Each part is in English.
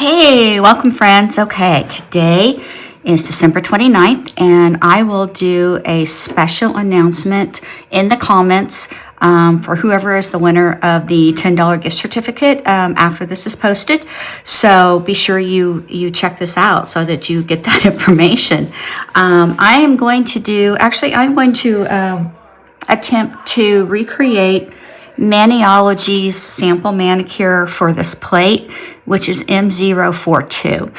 Hey, welcome friends. Okay, today is December 29th, and I will do a special announcement in the comments for whoever is the winner of the $10 gift certificate after this is posted. So be sure you check this out so that you get that information. I'm going to attempt to recreate Maniology's sample manicure for this plate, which is M042.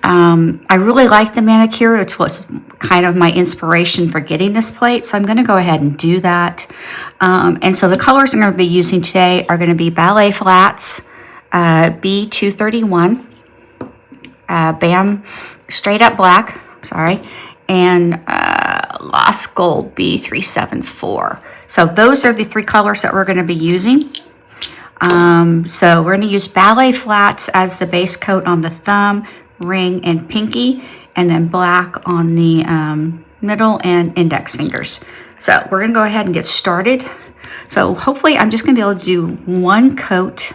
I really like the manicure. It's what's kind of my inspiration for getting this plate, so I'm going to go ahead and do that. And so the colors I'm going to be using today are going to be Ballet Flats, B231, BAM Straight Up Black, and Lost Gold B374. So those are the three colors that we're going to be using. So we're going to use Ballet Flats as the base coat on the thumb, ring, and pinky, and then black on the middle and index fingers. So we're going to go ahead and get started. So hopefully I'm just going to be able to do one coat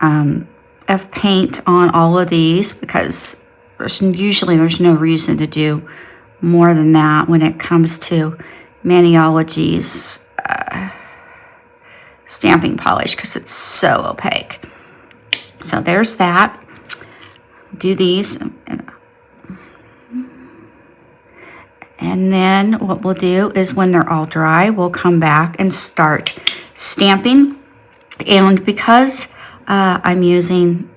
of paint on all of these, because there's no reason to do more than that when it comes to Maniology's stamping polish, because it's so opaque. So there's that. Do these, and then what we'll do is when they're all dry, we'll come back and start stamping. And because I'm using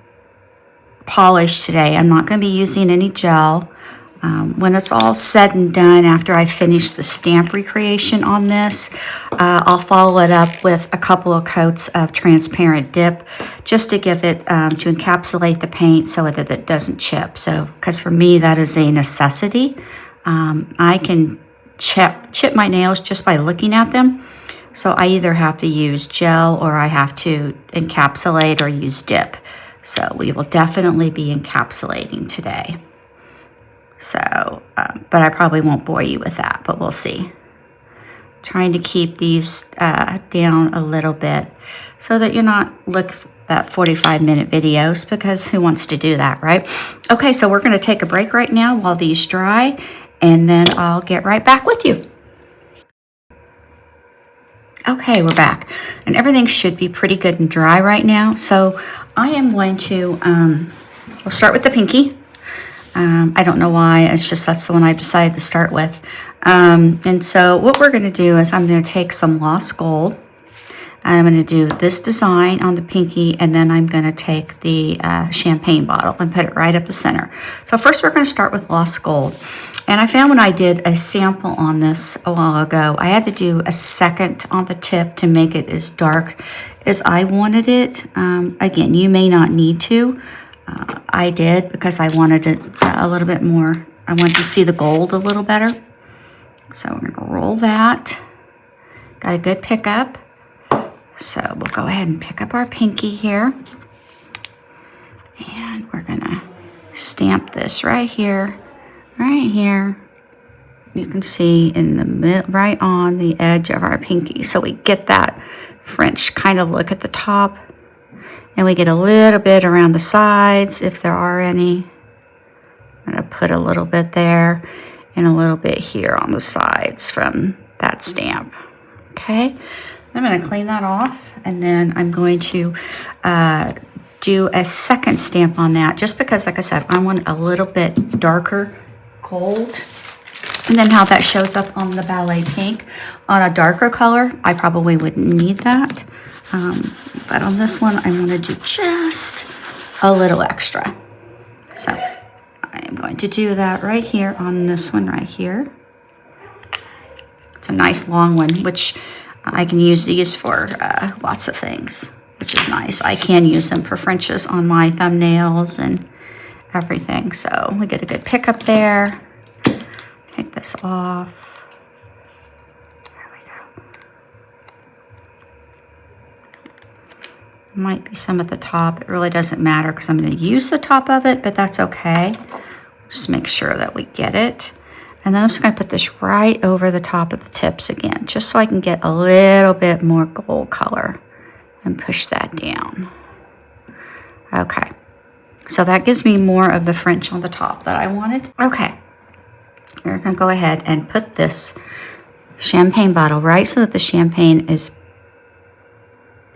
polish today, I'm not going to be using any gel. When it's all said and done, after I finish the stamp recreation on this, I'll follow it up with a couple of coats of transparent dip, just to give it, to encapsulate the paint so that it doesn't chip. So, because for me, that is a necessity. I can chip my nails just by looking at them. So I either have to use gel or I have to encapsulate or use dip. So we will definitely be encapsulating today. So, but I probably won't bore you with that, but we'll see. Trying to keep these down a little bit so that you're not looking at 45-minute videos, because who wants to do that, right? Okay, so we're going to take a break right now while these dry, and then I'll get right back with you. Okay, we're back, and everything should be pretty good and dry right now. So I am going to, we'll start with the pinky. I don't know why, it's just that's the one I decided to start with. And so what we're going to do is I'm going to take some Lost Gold, and I'm going to do this design on the pinky, and then I'm going to take the champagne bottle and put it right up the center. So first we're going to start with Lost Gold. And I found when I did a sample on this a while ago, I had to do a second on the tip to make it as dark as I wanted it. Again, you may not need to. I did, because I wanted it a little bit more. I wanted to see the gold a little better. So we're going to roll that. Got a good pickup. So we'll go ahead and pick up our pinky here. And we're going to stamp this right here. Right here. You can see in the right on the edge of our pinky. So we get that French kind of look at the top. And we get a little bit around the sides, if there are any. I'm going to put a little bit there and a little bit here on the sides from that stamp. Okay, I'm going to clean that off, and then I'm going to do a second stamp on that, just because, like I said, I want a little bit darker gold. And then how that shows up on the Ballet Pink. On a darker color, I probably wouldn't need that. But on this one, I want to do just a little extra. So I am going to do that right here on this one right here. It's a nice long one, which I can use these for lots of things, which is nice. I can use them for Frenches on my thumbnails and everything. So we get a good pickup there. Take this off. Might be some at the top. It really doesn't matter, because I'm going to use the top of it, but that's okay. Just make sure that we get it. And then I'm just going to put this right over the top of the tips again, just so I can get a little bit more gold color and push that down. Okay. So that gives me more of the French on the top that I wanted. Okay, we're gonna go ahead and put this champagne bottle right so that the champagne is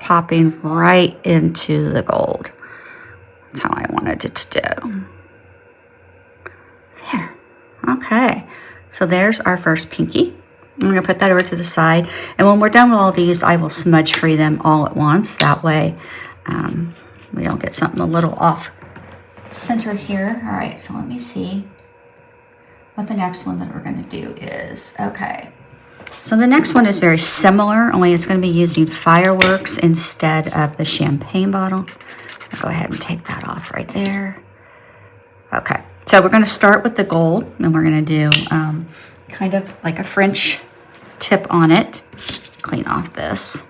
popping right into the gold. That's how I wanted it to do. There. Okay, so there's our first pinky. I'm going to put that over to the side. And when we're done with all these, I will smudge free them all at once. That way we don't get something a little off center here. All right, so let me see what the next one that we're going to do is. Okay, so the next one is very similar, only it's going to be using fireworks instead of the champagne bottle. I'll go ahead and take that off right there. Okay. So we're going to start with the gold, and we're going to do kind of like a French tip on it. Clean off this.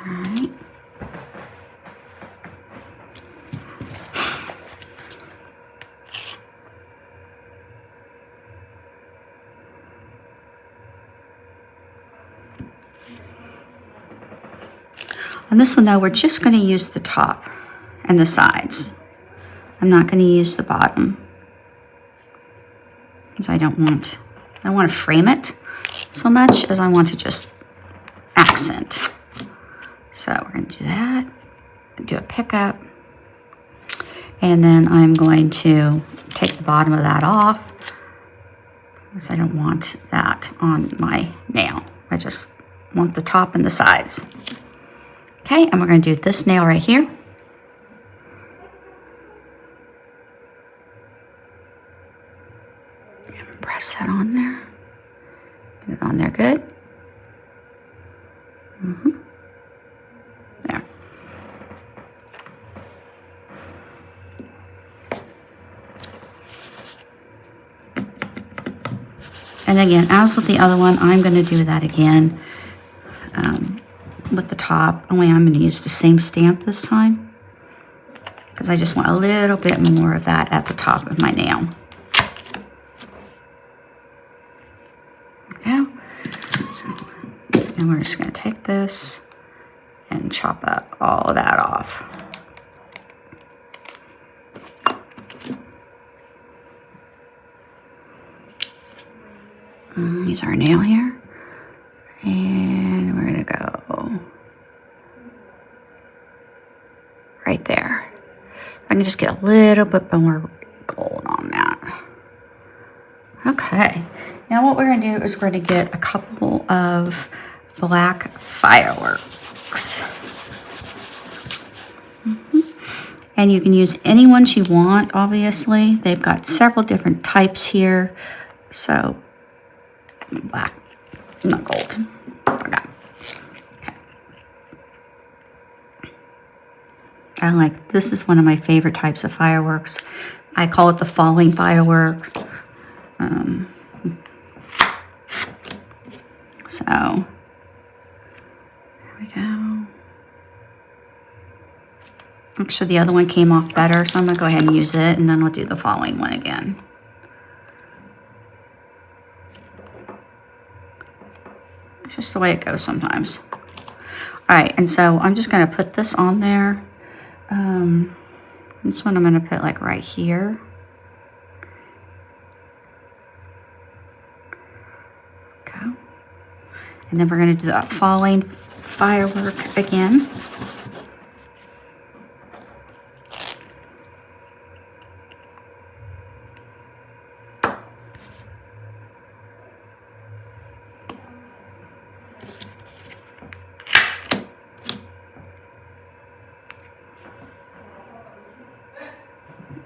All right. On this one, though, we're just going to use the top and the sides. I'm not going to use the bottom because I don't want to frame it so much as I want to just accent. So we're going to do that, do a pickup, and then I'm going to take the bottom of that off because I don't want that on my nail. I just want the top and the sides. Okay, and we're going to do this nail right here. And press that on there. Get it on there good. There. And again, as with the other one, I'm going to do that again. With the top, only I'm going to use the same stamp this time because I just want a little bit more of that at the top of my nail. There we go. And we're just going to take this and chop up all of that off. Use our nail here. And we're going to go right there. I can just get a little bit more gold on that. Okay. Now what we're going to do is we're going to get a couple of black fireworks. And you can use any ones you want, obviously. They've got several different types here. So, black. Not gold. Forgot. Okay. I like, this is one of my favorite types of fireworks. I call it the falling firework. So, there we go. Actually, the other one came off better, so I'm going to go ahead and use it, and then we'll do the falling one again. It's just the way it goes sometimes. All right, and so I'm just going to put this on there. This one I'm going to put like right here. Okay. And then we're going to do that falling firework again.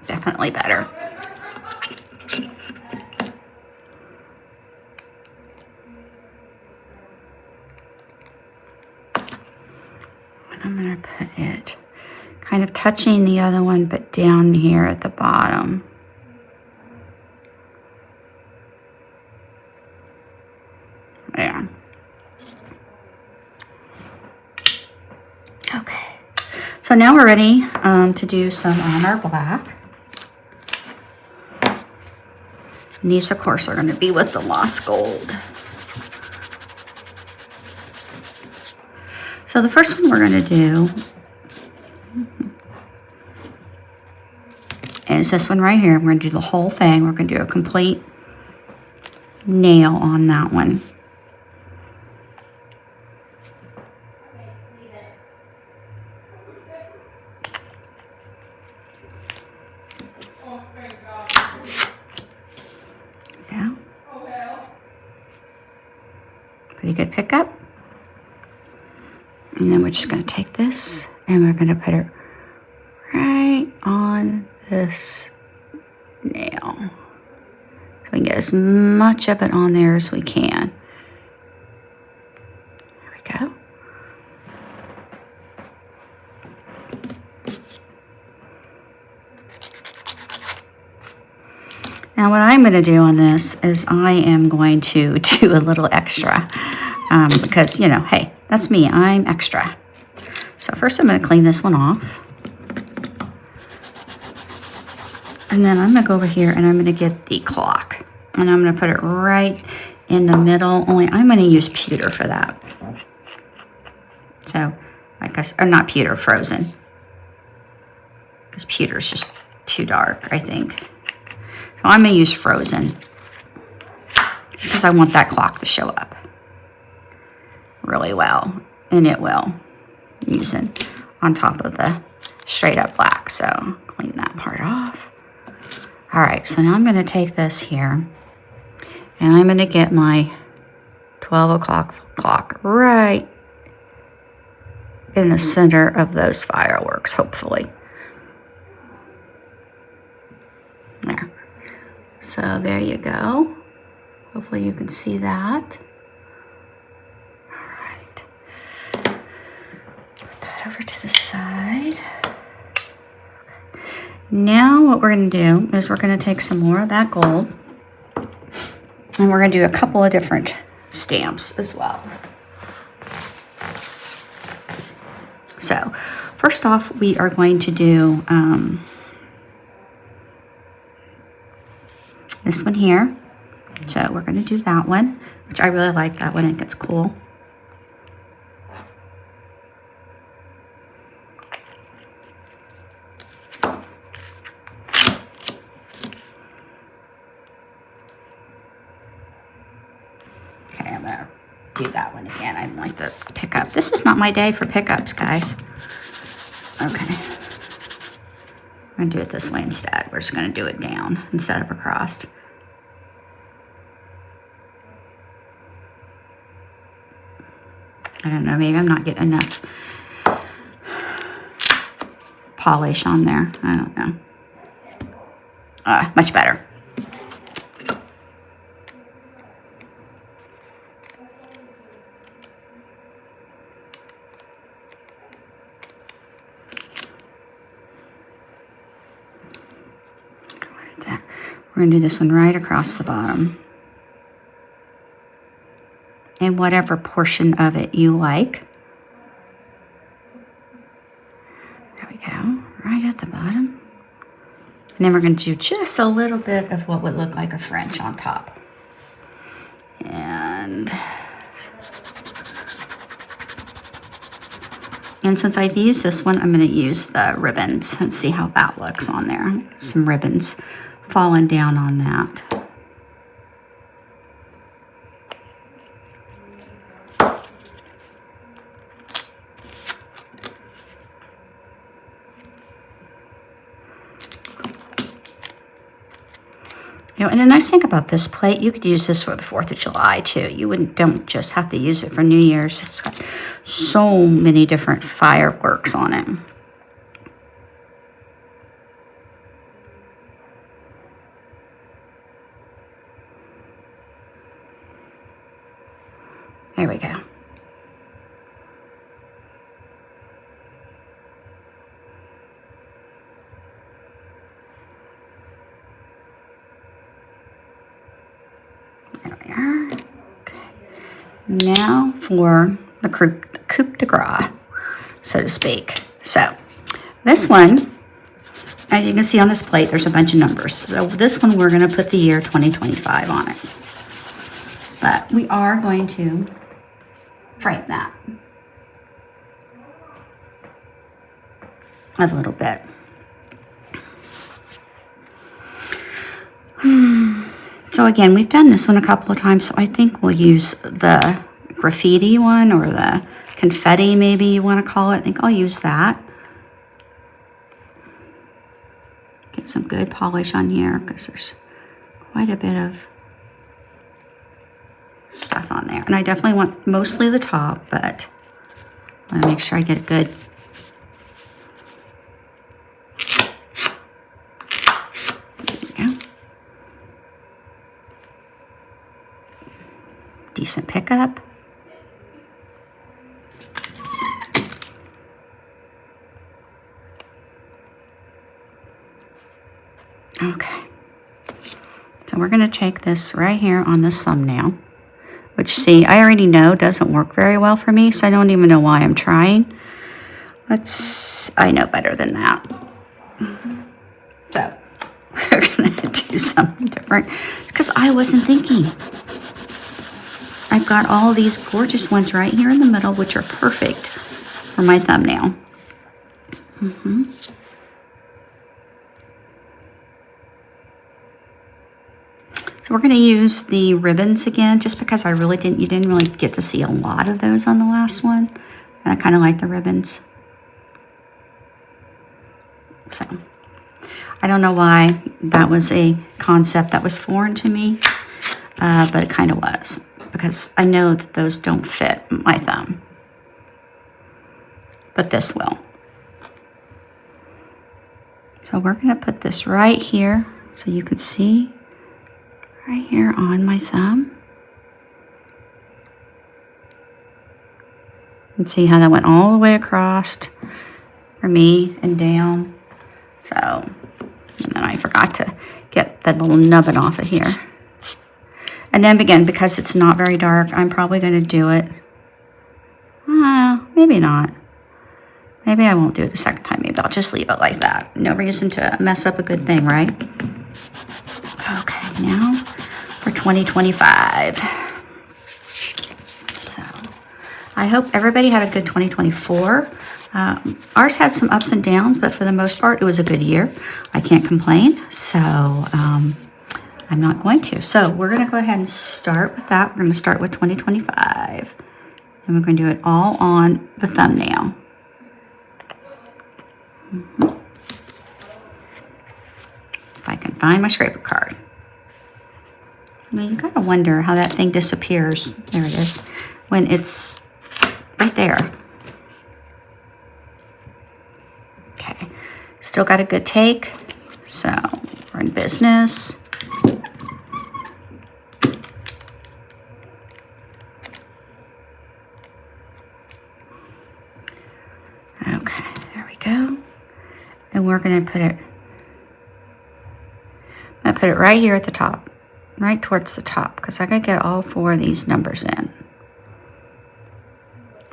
Definitely better. And I'm going to put it kind of touching the other one, but down here at the bottom. There. Okay. So now we're ready to do some on our black. And these, of course, are going to be with the Lost Gold. So the first one we're going to do is this one right here. We're going to do the whole thing. We're going to do a complete nail on that one. Yeah. Pretty good pickup. And then we're just going to take this and we're going to put it right on this nail. So we can get as much of it on there as we can. There we go. Now what I'm going to do on this is I am going to do a little extra because, you know, hey, that's me. I'm extra. So first I'm going to clean this one off. And then I'm going to go over here and I'm going to get the clock. And I'm going to put it right in the middle. Only I'm going to use pewter for that. So, like I said, or not pewter, frozen. Because pewter is just too dark, I think. So I'm going to use frozen. Because I want that clock to show up really well. And it will. Using on top of the straight up black. So clean that part off. All right, so now I'm going to take this here and I'm going to get my 12 o'clock clock right in the center of those fireworks, hopefully. There. So there you go. Hopefully you can see that. All right. Put that over to the side. Now what we're going to do is we're going to take some more of that gold and we're going to do a couple of different stamps as well. So first off, we are going to do this one here. So we're going to do that one, which I really like that one. It gets cool. Do that one again. I'd like to pick up. This is not my day for pickups, guys. Okay. I'm going to do it this way instead. We're just going to do it down instead of across. I don't know. Maybe I'm not getting enough polish on there. I don't know. Much better. We're going to do this one right across the bottom. And whatever portion of it you like. There we go, right at the bottom. And then we're going to do just a little bit of what would look like a French on top. And since I've used this one, I'm going to use the ribbons and see how that looks on there. Some ribbons falling down on that. You know, and the nice thing about this plate, you could use this for the 4th of July too. You don't just have to use it for New Year's. It's got so many different fireworks on it. There we go. There we are. Okay. Now for the coup de grace, so to speak. So this one, as you can see on this plate, there's a bunch of numbers. So this one, we're going to put the year 2025 on it. But we are going to frame that. a little bit. So again, we've done this one a couple of times, so I think we'll use the graffiti one, or the confetti, maybe you want to call it. I think I'll use that. Get some good polish on here because there's quite a bit of stuff on there. And I definitely want mostly the top, but I want to make sure I get a good decent pickup. Okay. So we're going to take this right here on this thumbnail, which, see, I already know doesn't work very well for me, so I don't even know why I'm trying. I know better than that. So we're going to do something different. It's because I wasn't thinking. I've got all these gorgeous ones right here in the middle, which are perfect for my thumbnail. So we're going to use the ribbons again, just because you didn't really get to see a lot of those on the last one. And I kind of like the ribbons. So I don't know why that was a concept that was foreign to me, but it kind of was, because I know that those don't fit my thumb, but this will. So we're going to put this right here so you can see right here on my thumb. And see how that went all the way across for me and down. So, and then I forgot to get that little nubbin off of here. And then again, because it's not very dark, I'm probably going to do it. Maybe not. Maybe I won't do it a second time. Maybe I'll just leave it like that. No reason to mess up a good thing, right? Okay, now for 2025. So I hope everybody had a good 2024. Ours had some ups and downs, but for the most part, it was a good year. I can't complain. So I'm not going to. So we're going to go ahead and start with that. We're going to start with 2025. And we're going to do it all on the thumbnail. If I can find my scraper card. Now you gotta wonder how that thing disappears. There it is. When it's right there. Okay. Still got a good take. So we're in business. Okay, there we go. And we're going to put it, right here at the top, right towards the top, because I got to get all four of these numbers in.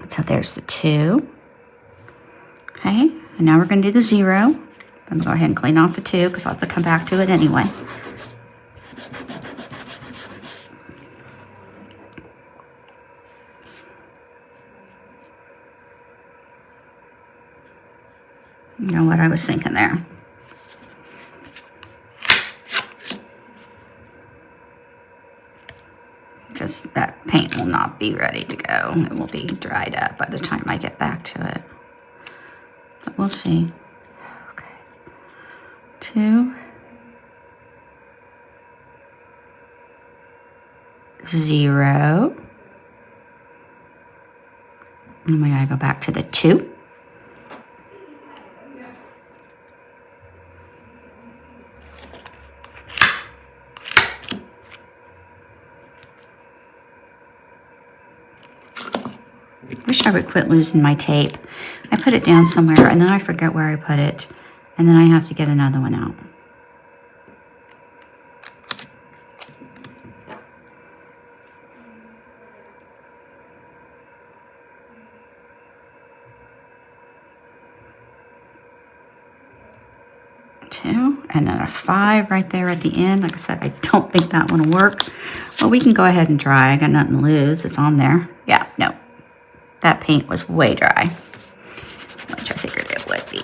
So there's the 2. Okay, and now we're going to do the 0. I'm going to go ahead and clean off the 2 because I'll have to come back to it anyway. You know what I was thinking there. Because that paint will not be ready to go. It will be dried up by the time I get back to it. But we'll see. Okay. 2, 0. And we gotta go back to the 2. Wish I would quit losing my tape. I put it down somewhere and then I forget where I put it, and then I have to get another one out. Two, and then a 5 right there at the end. Like I said, I don't think that one will work. Well, we can go ahead and try. I got nothing to lose. It's on there. Yeah, no. That paint was way dry, which I figured it would be.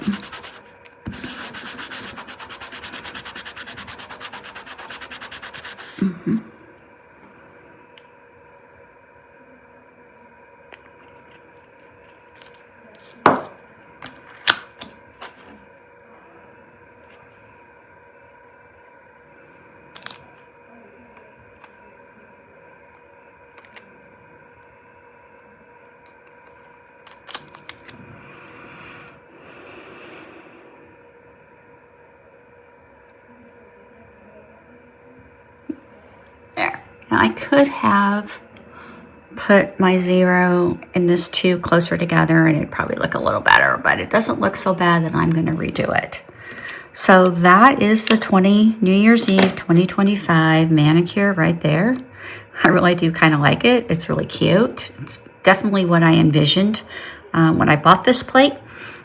There. Now I could have put my 0 and this 2 closer together and it'd probably look a little better, but it doesn't look so bad that I'm going to redo it. So that is the New Year's Eve 2025 manicure right there. I really do kind of like it. It's really cute. It's definitely what I envisioned when I bought this plate.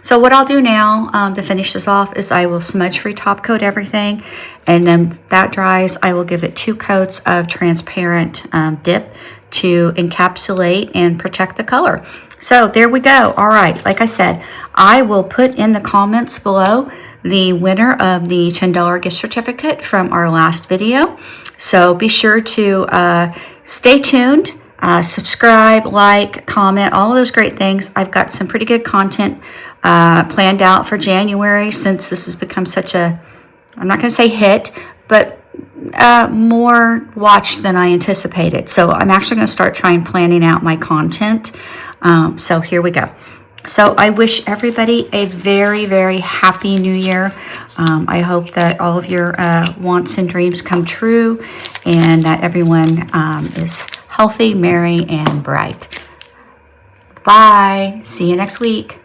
So what I'll do now to finish this off is I will smudge-free top coat everything, and then that dries, I will give it 2 coats of transparent dip to encapsulate and protect the color. So there we go. All right, like I said, I will put in the comments below the winner of the $10 gift certificate from our last video. So be sure to stay tuned. Subscribe, like, comment, all of those great things. I've got some pretty good content planned out for January, since this has become such a, I'm not going to say hit, but more watched than I anticipated. So I'm actually going to start planning out my content. So here we go. So I wish everybody a very, very happy new year. I hope that all of your wants and dreams come true, and that everyone is healthy, merry, and bright. Bye. See you next week.